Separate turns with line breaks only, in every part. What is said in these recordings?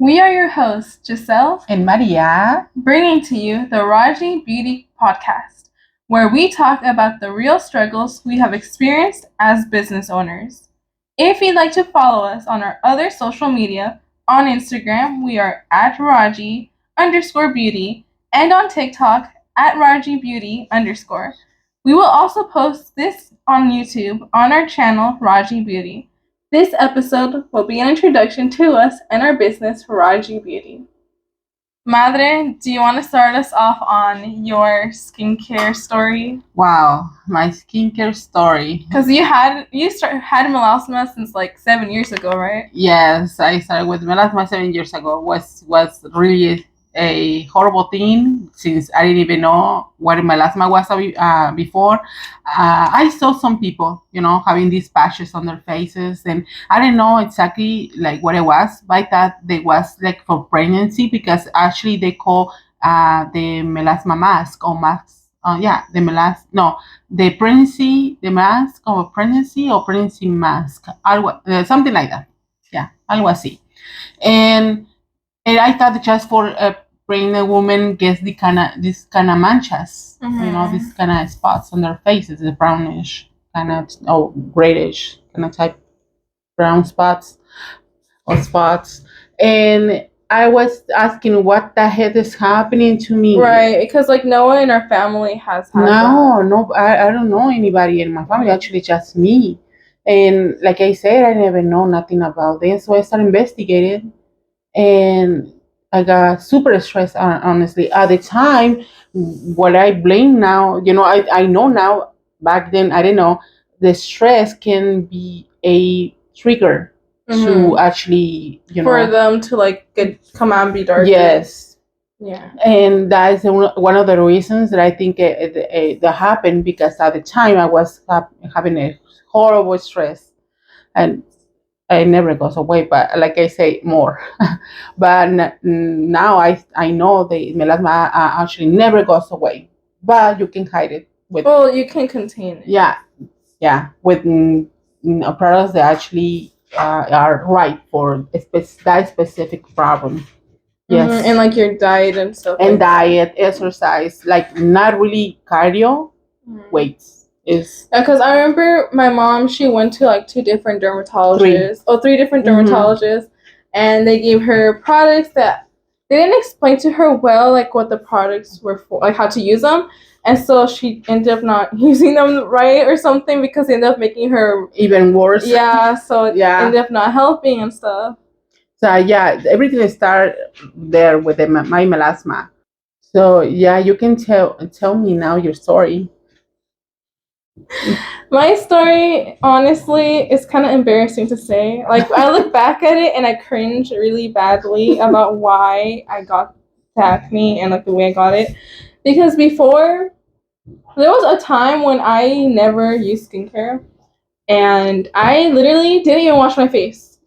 We are your hosts, Giselle
and Maria,
bringing to you the ROAGI Beauty podcast, where we talk about the real struggles we have experienced as business owners. If you'd like to follow us on our other social media, on Instagram, we are at ROAGI_beauty, and on TikTok, at ROAGI Beauty _. We will also post this on YouTube on our channel, ROAGI Beauty. This episode will be an introduction to us and our business, ROAGI Beauty. Madre, do you want to start us off on your skincare story?
Wow, my skincare story.
Because you had melasma since like 7 years ago, right?
Yes, I started with melasma 7 years ago. Was really a horrible thing since I didn't even know what melasma was before. I saw some people, having these patches on their faces, and I didn't know exactly like what it was. But I thought they was like for pregnancy because actually they call the melasma mask or mask. The pregnancy, the mask of pregnancy or pregnancy mask, something like that. Yeah, algo así. And I thought just for a pregnant woman gets this kind of manchas, this kind of spots on their faces, the brownish kind of grayish kind of type brown spots or spots, and I was asking what the heck is happening to me.
Right, because like no one in our family has had
No, I don't know anybody in my family. Actually, just me. And like I said, I never know nothing about this, so I started investigating, and I got super stressed. Honestly, at the time, what I blame now, I know now. Back then, I didn't know the stress can be a trigger to actually,
for them to like come out and be darker.
Yes.
Yeah.
And that is one of the reasons that I think that happened, because at the time I was having a horrible stress, and it never goes away. But like I say, more. But now I know the melasma actually never goes away, but you can hide it with.
Well, you can contain it.
Yeah, with products that actually are right for that specific problem. Yes.
And like your diet and stuff.
And diet, exercise, like not really cardio, weights is.
Because I remember my mom, she went to like 2 different dermatologists, three different dermatologists, and they gave her products that they didn't explain to her well, like what the products were for, like how to use them. And so she ended up not using them right or something, because they ended up making her
even worse.
Yeah, so it ended up not helping and stuff.
So yeah, everything started there with my melasma. So yeah, you can tell me now your story.
My story, honestly, is kind of embarrassing to say. Like, I look back at it and I cringe really badly about why I got acne and like the way I got it. Because before, there was a time when I never used skincare, and I literally didn't even wash my face.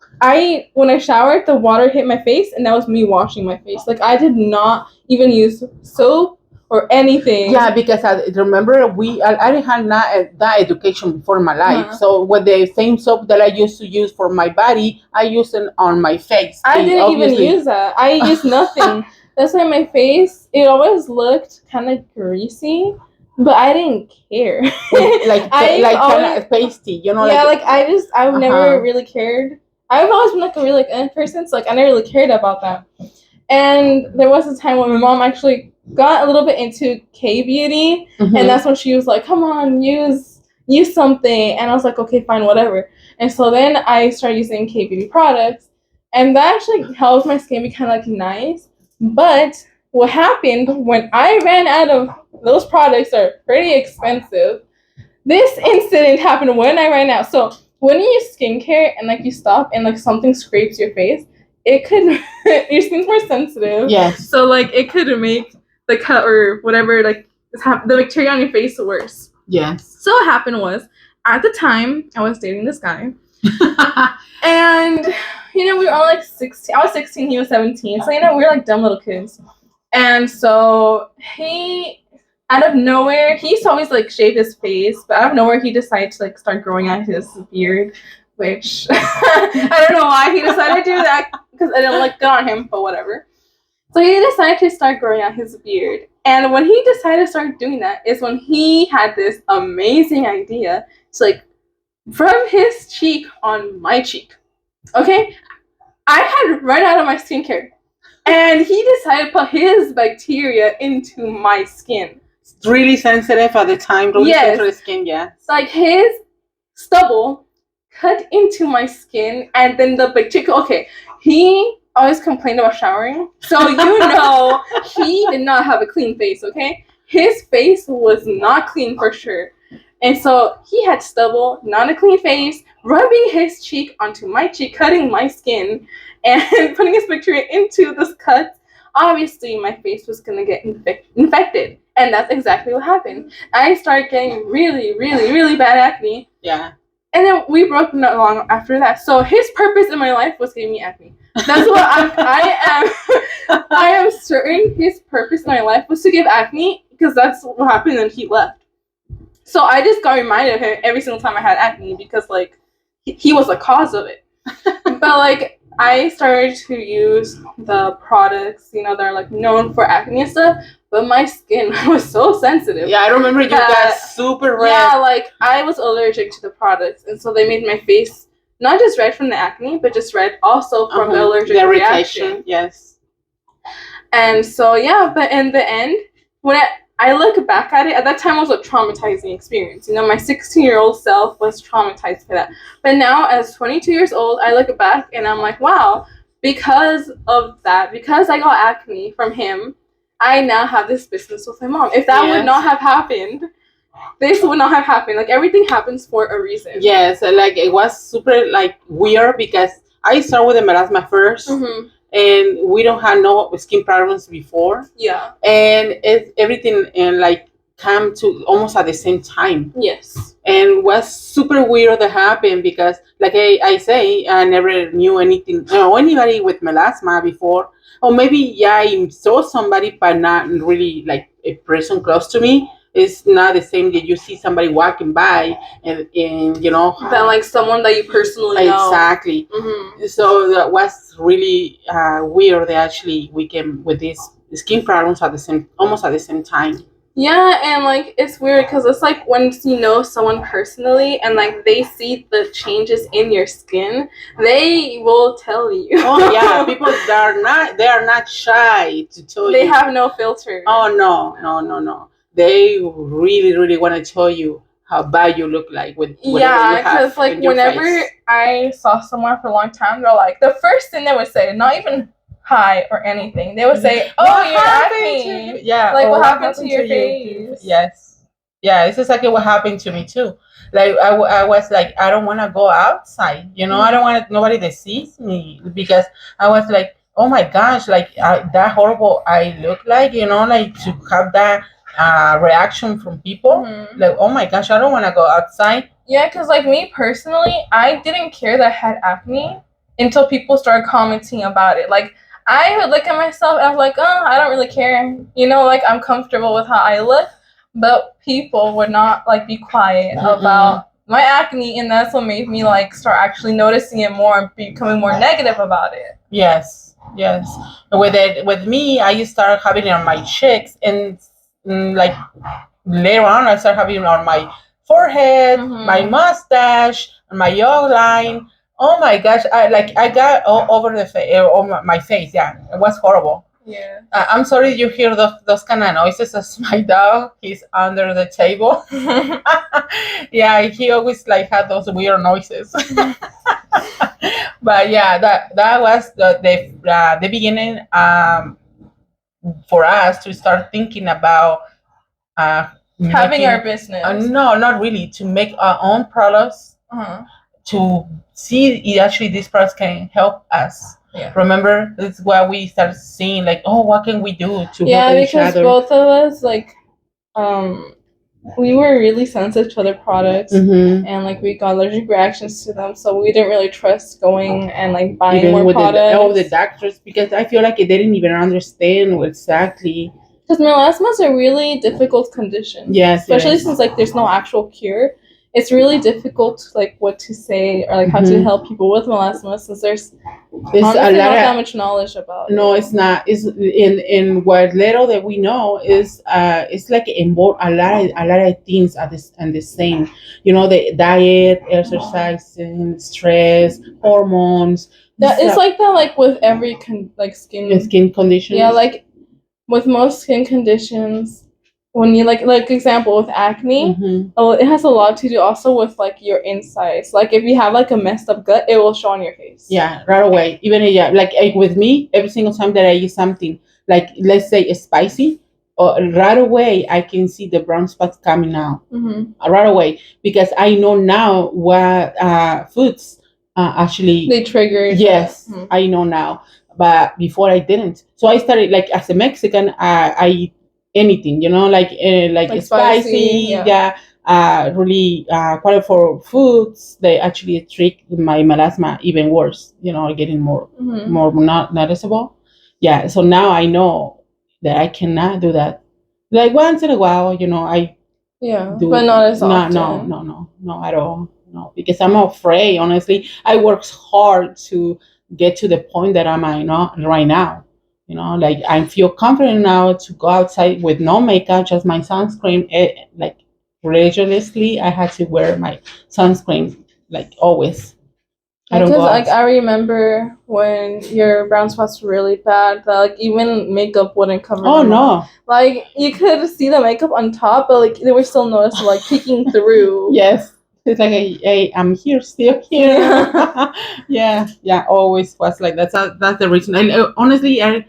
When I showered, the water hit my face, and that was me washing my face. Like, I did not even use soap or anything.
Yeah, because I remember I didn't have that education before in my life. So with the same soap that I used to use for my body, I used it on my face.
I didn't even use that. I used nothing. That's why my face, it always looked kind of greasy, but I didn't care.
like kind of pasty,
Yeah, like I've never really cared. I've always been like a really person, so like I never really cared about that. And there was a time when my mom actually got a little bit into K beauty, and that's when she was like, "Come on, use something." And I was like, "Okay, fine, whatever." And so then I started using K beauty products, and that actually helped my skin be kind of like nice. But what happened when I ran out of those products are pretty expensive. This incident happened when I ran out. So when you use skincare and like you stop and like something scrapes your face, it could your skin's more sensitive.
Yes.
So like it could make the cut or whatever like the bacteria on your face worse.
Yes.
So what happened was, at the time I was dating this guy, and we were all like 16. I was 16, he was 17. So we were like dumb little kids. And so he, out of nowhere, he used to always like shave his face, but out of nowhere he decided to like start growing out his beard, which I don't know why he decided to do that because I didn't look good on him, but whatever. So he decided to start growing out his beard. And when he decided to start doing that is when he had this amazing idea to like from his cheek on my cheek. Okay? I had run out of my skincare. And he decided to put his bacteria into my skin.
It's really sensitive at the time. Really sensitive skin, yeah.
Like his stubble cut into my skin, and then the bacteria. Okay, he always complained about showering, so he did not have a clean face. Okay, his face was not clean for sure, and so he had stubble, not a clean face, rubbing his cheek onto my cheek, cutting my skin, and putting his bacteria into this cut. Obviously, my face was gonna get infected, and that's exactly what happened. I started getting really, really, really bad acne.
Yeah.
And then we broke not long after that. So his purpose in my life was giving me acne. That's what I am. I am certain his purpose in my life was to give acne because that's what happened when he left. So I just got reminded of him every single time I had acne because like he was the cause of it. But like I started to use the products, that are like known for acne and stuff. But my skin was so sensitive.
Yeah, I remember you got super red.
Yeah, like I was allergic to the products, and so they made my face not just red from the acne, but just red also from the allergic reaction.
Yes.
And so yeah, but in the end, when I look back at it, at that time was a traumatizing experience. My 16-year-old self was traumatized by that. But now, as 22 years old, I look back and I'm like, wow, because of that, because I got acne from him, I now have this business with my mom. If that would not have happened, this would not have happened. Like everything happens for a reason.
Yes, like it was super like weird because I started with the melasma 1st, and we don't have no skin problems before.
Yeah,
and everything and like come to almost at the same time.
Yes,
and was super weird that happened because, like I say, I never knew anybody with melasma before. Or maybe I saw somebody, but not really like a person close to me. It's not the same that you see somebody walking by and
than like someone that you personally know.
Exactly. So that was really weird that actually we came with these skin problems almost at the same time.
Yeah, and like it's weird because it's like when you know someone personally and like they see the changes in your skin, they will tell you.
Oh yeah, people they are not shy to tell you.
They have no filter.
Oh no. They really, really want to tell you how bad you look like with whatever you have. Yeah, because
like whenever I saw someone for a long time, they're like the first thing they would say, not even hi or anything, they would say, "Oh, you're acne."
Yeah,
like what happened to your face?
Yes, yeah, it's exactly what happened to me too. Like I was like, I don't want to go outside. I don't want nobody that sees me because I was like, oh my gosh, like that horrible I look like. Like to have that reaction from people, like, oh my gosh, I don't want to go outside.
Yeah, because like me personally, I didn't care that I had acne until people started commenting about it. Like I would look at myself and I was like, oh, I don't really care. Like I'm comfortable with how I look. But people would not like be quiet about my acne, and that's what made me like start actually noticing it more and becoming more negative about it.
Yes. With me, I started having it on my cheeks, and like later on, I started having it on my forehead, my mustache, my jawline. Oh my gosh! I got all over the face, over my face. Yeah, it was horrible.
Yeah.
I'm sorry you hear those kind of noises as my dog. He's under the table. Yeah, he always like had those weird noises. But yeah, that was the beginning for us to start thinking about
having our business.
No, not really. To make our own products. To see if actually these products can help us. Yeah. Remember, this is why we started seeing like, oh, what can we do to help each other? Yeah, because
both of us like, we were really sensitive to other products, and like we got allergic reactions to them, so we didn't really trust going and like buying even more products.
The doctors, because I feel like they didn't even understand exactly.
Because melasma is a really difficult condition.
Yes,
especially since like there's no actual cure. it's really difficult, like, what to say or like how to help people with melasma, since there's honestly not that much knowledge about it.
No, it's not. It's in what little that we know is it's like involve a lot of things at this and the same. You know, the diet, exercising, stress, hormones.
It's like that, like with every skin
condition.
Yeah, like with most skin conditions, when you like example with acne, it has a lot to do also with like your insides. Like if you have like a messed up gut, it will show on your face.
Yeah, right away. Even like with me, every single time that I eat something, like let's say it's spicy, right away I can see the brown spots coming out. Right away, because I know now what foods actually
they trigger.
Yes, I know now, but before I didn't. So I started like as a Mexican, I eat anything, you know, like spicy, yeah. Really quite for foods, they actually trick my melasma even worse, you know, getting more not noticeable. Yeah, so now I know that I cannot do that. Like once in a while, you know, I do,
but not as often.
No, at all. No, because I'm afraid. Honestly, I work hard to get to the point that I'm at right now. You know, like I feel confident now to go outside with no makeup, just my sunscreen. Like religiously, I had to wear my sunscreen like always.
Because like I remember when your brown spots were really bad, that like even makeup wouldn't cover them. Oh no! Like you could see the makeup on top, but like they were still noticeable, like peeking through.
Yes. It's like, hey, I'm here, still here. Yeah, always was like that's the reason. And honestly, I'm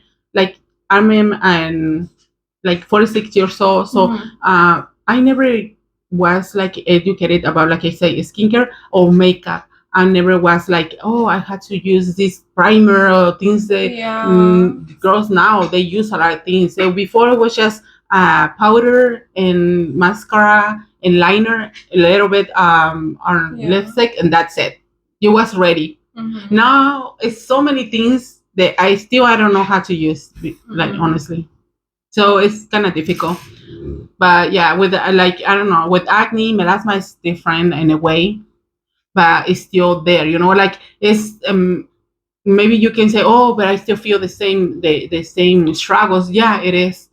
like 46 years old, so I never was like educated about, like I say, skincare or makeup. I never was like, oh, I had to use this primer or things that girls now they use a lot of things. So before it was just powder and mascara and liner, a little bit on lipstick, and that's it. You was ready. Now it's so many things that I don't know how to use, like honestly. So it's kind of difficult. But yeah, with like I don't know, with acne, melasma is different in a way, but it's still there. You know, like it's maybe you can say, oh, but I still feel the same struggles. Yeah, it is.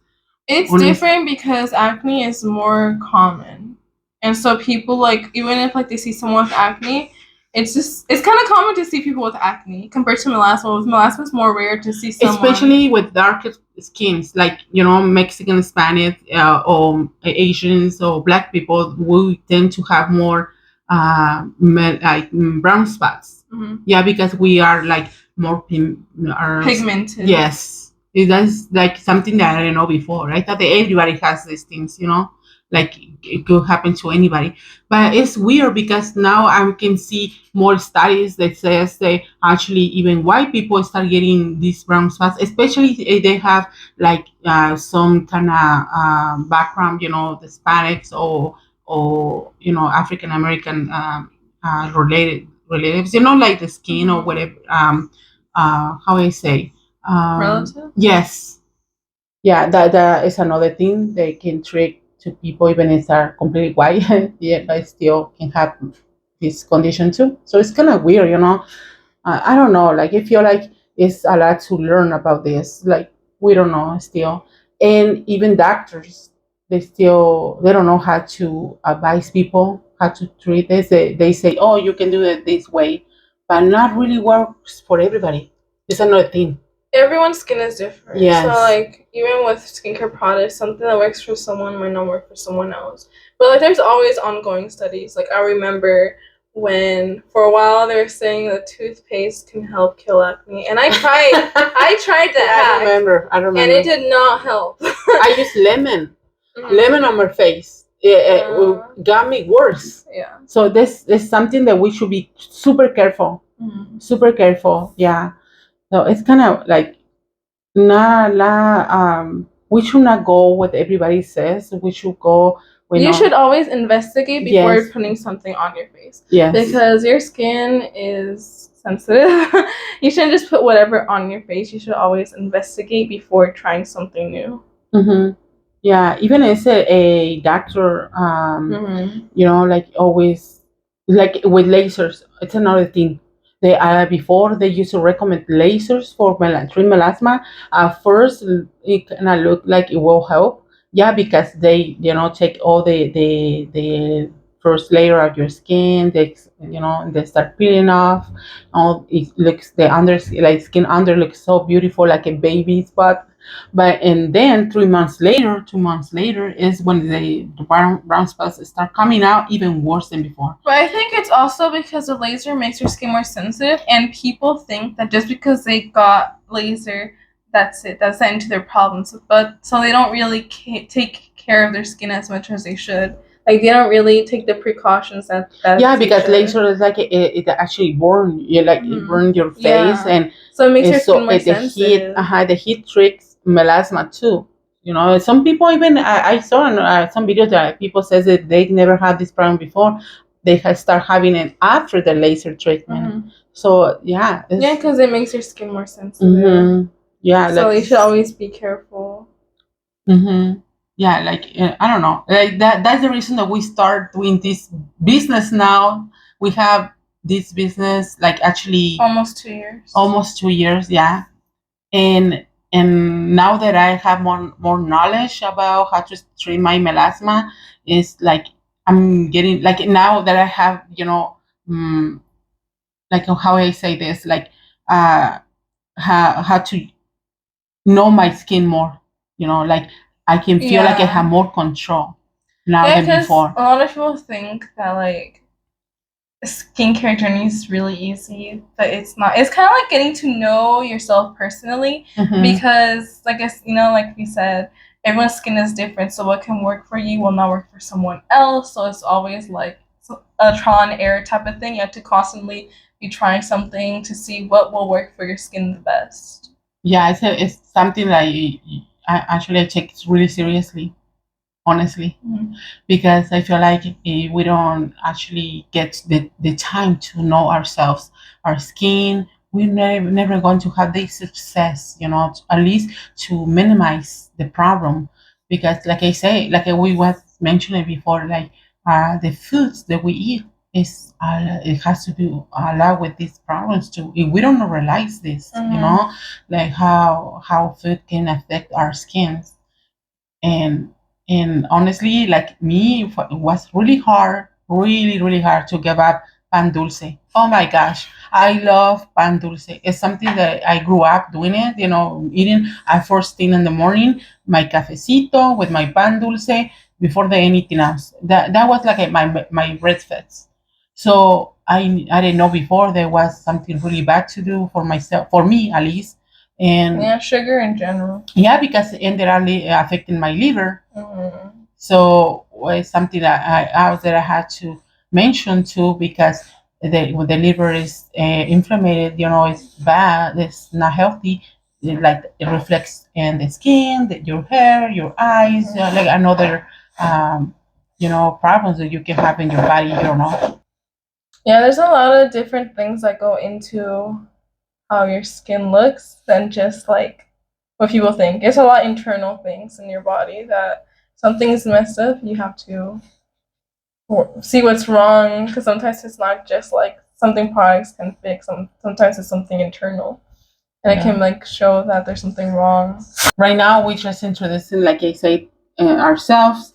It's different because acne is more common, and so people like even if like they see someone with acne, it's kind of common to see people with acne compared to melasma. With melasma, it's more rare to see someone,
especially with darker skins, like Mexican, Hispanic, or Asians or Black people. We tend to have more like brown spots. Yeah, because we are like more
pigmented.
Yes. That's like something that I didn't know before. I thought that everybody has these things, like it could happen to anybody. But it's weird because now I can see more studies that says that actually even white people start getting these brown spots, especially if they have like some kind of background, the Hispanics or African American relatives, like the skin or whatever. How I say.
Relative?
Yes. Yeah, that is another thing they can trick to people even if they're completely white. Yeah, but still can have this condition too. So it's kind of weird, I don't know. Like I feel like it's a lot to learn about this. Like we don't know still, and even doctors they don't know how to advise people how to treat this. They say, oh, you can do it this way, but not really works for everybody. It's another thing.
Everyone's skin is different. Yes. So like even with skincare products, something that works for someone might not work for someone else. But like there's always ongoing studies. Like I remember when for a while they were saying that toothpaste can help kill acne, and I tried that.
I remember. And
it did not help.
I used lemon on my face. It got me worse.
Yeah.
So this is something that we should be super careful. Super careful. Yeah. So it's kind of like we should not go what everybody says. We should go.
You should always investigate before putting something on your face.
Yes.
Because your skin is sensitive. You shouldn't just put whatever on your face. You should always investigate before trying something new.
Yeah, even as a doctor, like always, like with lasers, it's another thing. They before they used to recommend lasers for treat melasma. At first, it kind of looked like it will help. Yeah, because they take all the first layer of your skin. They start peeling off. All it looks the under like skin under looks so beautiful, like a baby spot. But and then 3 months later, 2 months later is when the brown spots start coming out even worse than before.
But I think it's also because the laser makes your skin more sensitive, and people think that just because they got laser, that's it. That's the end to their problems. But so they don't really take care of their skin as much as they should. Like they don't really take the precautions that
yeah, because laser is like it actually burn you, like it burn your face, and
so it makes your
so
skin more
the
sensitive.
the heat tricks melasma too. Some people even I saw in some videos that people says that they never had this problem before. They start having it after the laser treatment. So yeah,
because it makes your skin more sensitive.
Yeah,
so you should always be careful.
Yeah, like I don't know, like that's the reason that we start doing this business now. We have this business like actually
Almost 2 years.
almost 2 years, yeah. And now that I have more knowledge about how to treat my melasma, is like I'm getting like now that I have like how I say this, like how to know my skin more, like I can feel like I have more control now than before.
A lot of people think that like skincare journey is really easy, but it's not. It's kind of like getting to know yourself personally, because like like we said, everyone's skin is different, so what can work for you will not work for someone else. So it's always like a trial and error type of thing. You have to constantly be trying something to see what will work for your skin the best.
Yeah, it's something that I take really seriously, honestly, because I feel like we don't actually get the time to know ourselves, our skin. We're never going to have this success, at least to minimize the problem. Because, like I say, like we was mentioning before, like the foods that we eat it has to do a lot with these problems too. If we don't realize this, like how food can affect our skins. And and honestly, like me, it was really hard, really hard to give up pan dulce. Oh my gosh, I love pan dulce. It's something that I grew up doing it, eating at first thing in the morning, my cafecito with my pan dulce before the anything else. That was like my breakfast. So I didn't know before there was something really bad to do for myself, for me at least. And
yeah, sugar in general.
yeah, because it ended up affecting my liver. So it's something that I had to mention too, because when the liver is inflamed, it's bad, it's not healthy. It reflects in the skin, your hair, your eyes, like another, problems that you can have in your body. You don't know.
Yeah, there's a lot of different things that go into how your skin looks than just like what people think. It's a lot of internal things in your body that something's messed up. You have to see what's wrong, because sometimes it's not just like something products can fix. Sometimes it's something internal, and it can like show that there's something wrong.
Right now, we're just introducing, like I said, ourselves,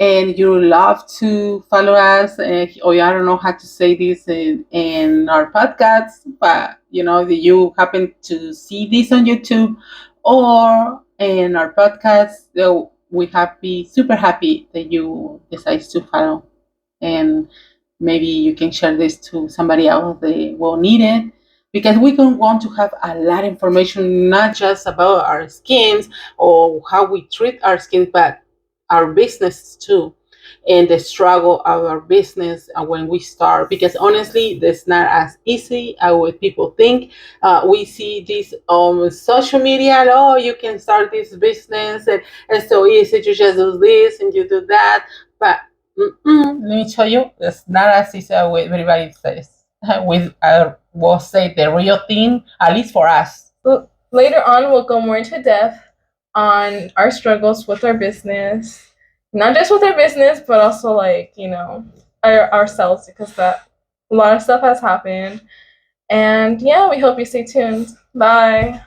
and you love to follow us. Or I don't know how to say this in our podcast, but that you happen to see this on YouTube or in our podcast, we be super happy that you decide to follow, and maybe you can share this to somebody else that will need it, because we don't want to have a lot of information, not just about our skins or how we treat our skins, but our business too, and the struggle of our business when we start, because honestly that's not as easy as what people think. We see this on social media, and, oh, you can start this business, and it's so easy to just do this and you do that, but let me tell you, it's not as easy as what everybody says. With will say the real thing, at least for us.
Later on, we'll go more into depth on our struggles with our business, not just with our business, but also like, you know, ourselves, because that a lot of stuff has happened. And yeah, we hope you stay tuned. Bye.